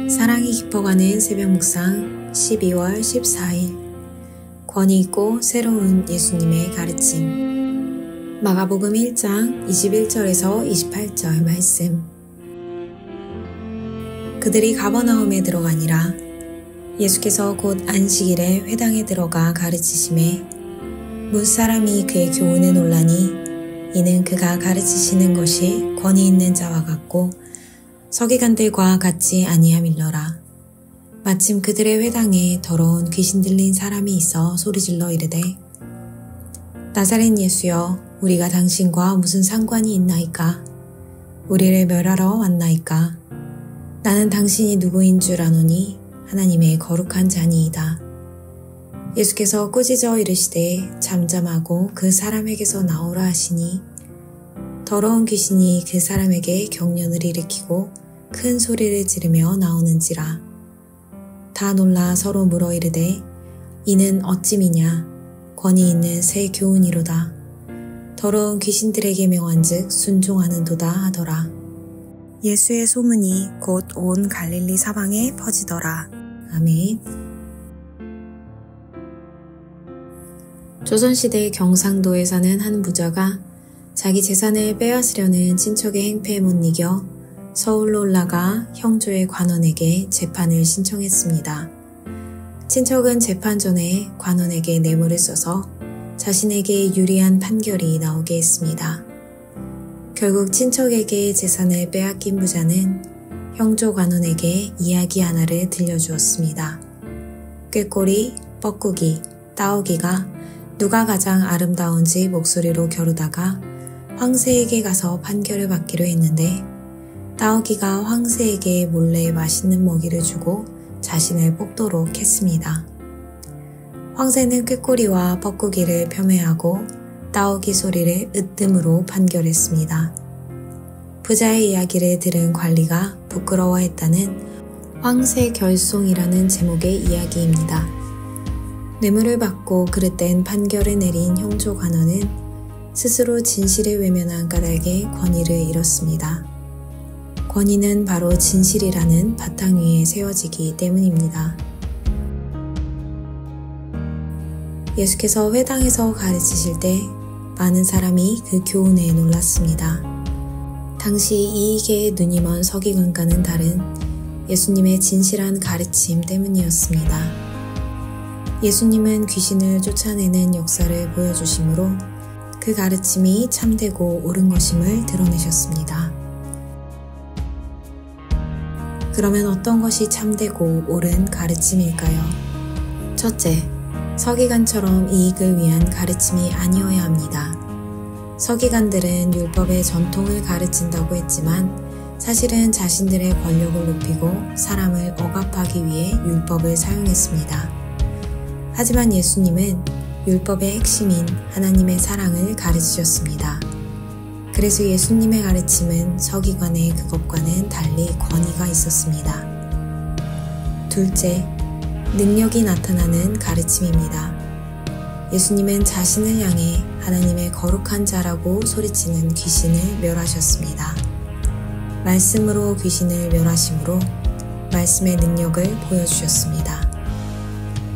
사랑이 깊어가는 새벽 묵상 12월 14일 권위 있고 새로운 예수님의 가르침 마가복음 1장 21절에서 28절 말씀 그들이 가버나움에 들어가니라. 예수께서 곧 안식일에 회당에 들어가 가르치심에 무사람이 그의 교훈에 놀라니 이는 그가 가르치시는 것이 권위 있는 자와 같고 서기관들과 같지 아니함일러라. 마침 그들의 회당에 더러운 귀신 들린 사람이 있어 소리질러 이르되 나사렛 예수여 우리가 당신과 무슨 상관이 있나이까? 우리를 멸하러 왔나이까? 나는 당신이 누구인 줄 아노니 하나님의 거룩한 자니이다. 예수께서 꾸짖어 이르시되 잠잠하고 그 사람에게서 나오라 하시니 더러운 귀신이 그 사람에게 경련을 일으키고 큰 소리를 지르며 나오는지라. 다 놀라 서로 물어 이르되 이는 어찌미냐 권위 있는 새 교훈이로다. 더러운 귀신들에게 명한즉 순종하는도다 하더라. 예수의 소문이 곧 온 갈릴리 사방에 퍼지더라. 아멘. 조선시대 경상도에 사는 한 부자가 자기 재산을 빼앗으려는 친척의 행패에 못 이겨 서울로 올라가 형조의 관원에게 재판을 신청했습니다. 친척은 재판 전에 관원에게 뇌물을 써서 자신에게 유리한 판결이 나오게 했습니다. 결국 친척에게 재산을 빼앗긴 부자는 형조 관원에게 이야기 하나를 들려주었습니다. 꾀꼬리, 뻐꾸기, 따오기가 누가 가장 아름다운지 목소리로 겨루다가 황새에게 가서 판결을 받기로 했는데 따오기가 황새에게 몰래 맛있는 먹이를 주고 자신을 뽑도록 했습니다. 황새는 꾀꼬리와 뻐꾸기를 폄훼하고 따오기 소리를 으뜸으로 판결했습니다. 부자의 이야기를 들은 관리가 부끄러워했다는 황새 결송이라는 제목의 이야기입니다. 뇌물을 받고 그릇된 판결을 내린 형조 관원은 스스로 진실을 외면한 까닭에 권위를 잃었습니다. 권위는 바로 진실이라는 바탕 위에 세워지기 때문입니다. 예수께서 회당에서 가르치실 때 많은 사람이 그 교훈에 놀랐습니다. 당시 이익에 눈이 먼 서기관과는 다른 예수님의 진실한 가르침 때문이었습니다. 예수님은 귀신을 쫓아내는 역사를 보여주심으로 그 가르침이 참되고 옳은 것임을 드러내셨습니다. 그러면 어떤 것이 참되고 옳은 가르침일까요? 첫째, 서기관처럼 이익을 위한 가르침이 아니어야 합니다. 서기관들은 율법의 전통을 가르친다고 했지만 사실은 자신들의 권력을 높이고 사람을 억압하기 위해 율법을 사용했습니다. 하지만 예수님은 율법의 핵심인 하나님의 사랑을 가르치셨습니다. 그래서 예수님의 가르침은 서기관의 그것과는 달리 권위가 있었습니다. 둘째, 능력이 나타나는 가르침입니다. 예수님은 자신을 향해 하나님의 거룩한 자라고 소리치는 귀신을 멸하셨습니다. 말씀으로 귀신을 멸하심으로 말씀의 능력을 보여주셨습니다.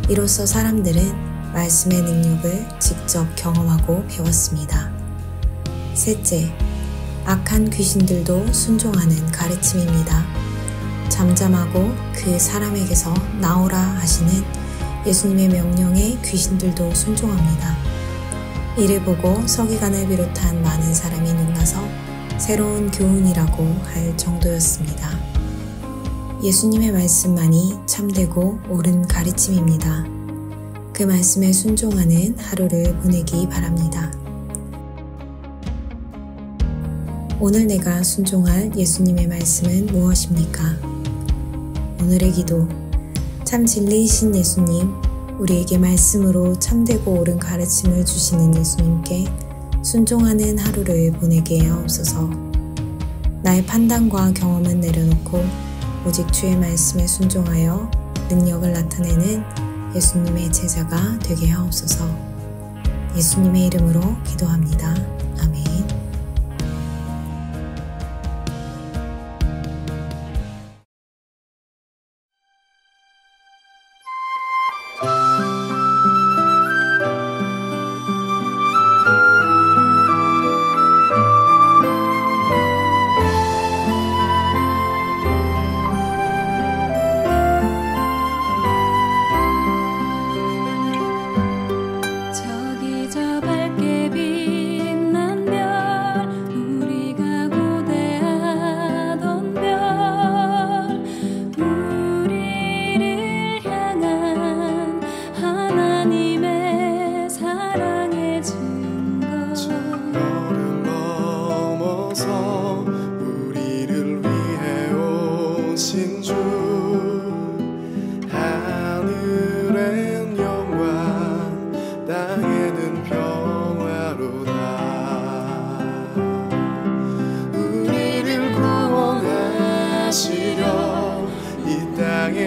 이로써 사람들은 말씀의 능력을 직접 경험하고 배웠습니다. 셋째, 악한 귀신들도 순종하는 가르침입니다. 잠잠하고 그 사람에게서 나오라 하시는 예수님의 명령에 귀신들도 순종합니다. 이를 보고 서기관을 비롯한 많은 사람이 놀라서 새로운 교훈이라고 할 정도였습니다. 예수님의 말씀만이 참되고 옳은 가르침입니다. 그 말씀에 순종하는 하루를 보내기 바랍니다. 오늘 내가 순종할 예수님의 말씀은 무엇입니까? 오늘의 기도. 참 진리이신 예수님, 우리에게 말씀으로 참되고 옳은 가르침을 주시는 예수님께 순종하는 하루를 보내게 하옵소서. 나의 판단과 경험은 내려놓고 오직 주의 말씀에 순종하여 능력을 나타내는 예수님의 제자가 되게 하옵소서. 예수님의 이름으로 기도합니다. 아멘.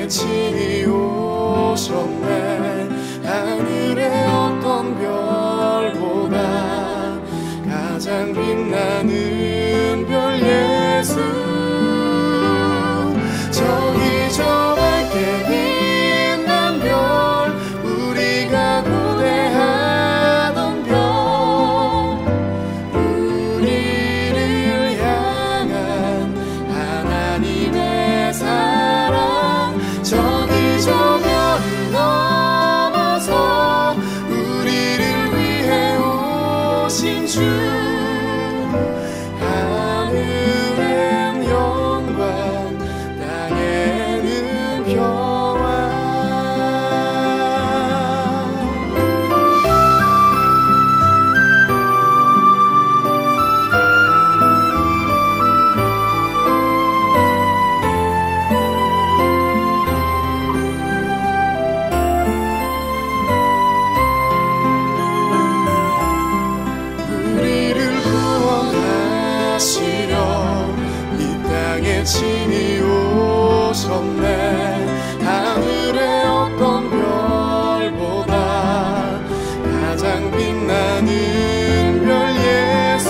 땅에 친히 오셨네. 하늘의 어떤 별보다 가장 빛나는 별 예수. 저기 저 밝게 빛난 별, 우리가 고대하던 별, 우리를 향한 하나님의 사랑. 저기 저 별을 넘어서 우리를 위해 오신 주. 하늘엔 영광, 땅에는 평화. 우리를 구원하시려 이 땅에 친히 오셨네. 하늘의 어떤 별보다 가장 빛나는 별 예수.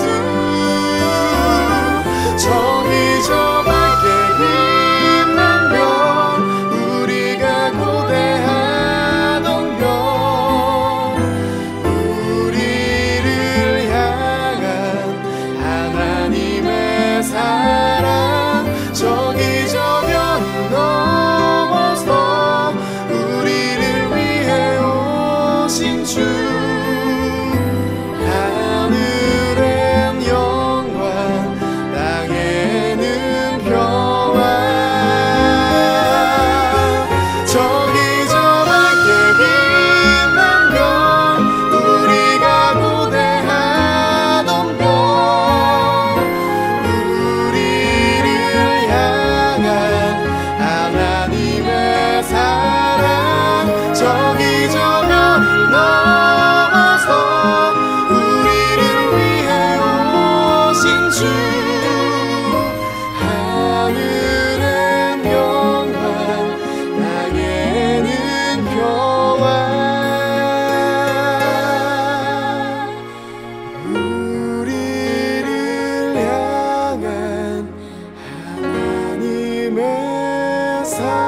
저기 저 밝게 빛난 별, 우리가 고대하던 별, 우리를 향한 하나님의 사랑. 저기 저 별을 넘어서 우리를 위해 오신 주. 하늘엔 영광, 땅에는 평화. 저기 저 밝게 빛난 별, 우리가 고대하던 별, 우리를 향한 하나님의 사랑. 저기 저 별을 넘어서 우리를 위해 오신 주. 하늘엔 영광, 땅에는 평화. 우리를 향한 하나님의 사랑.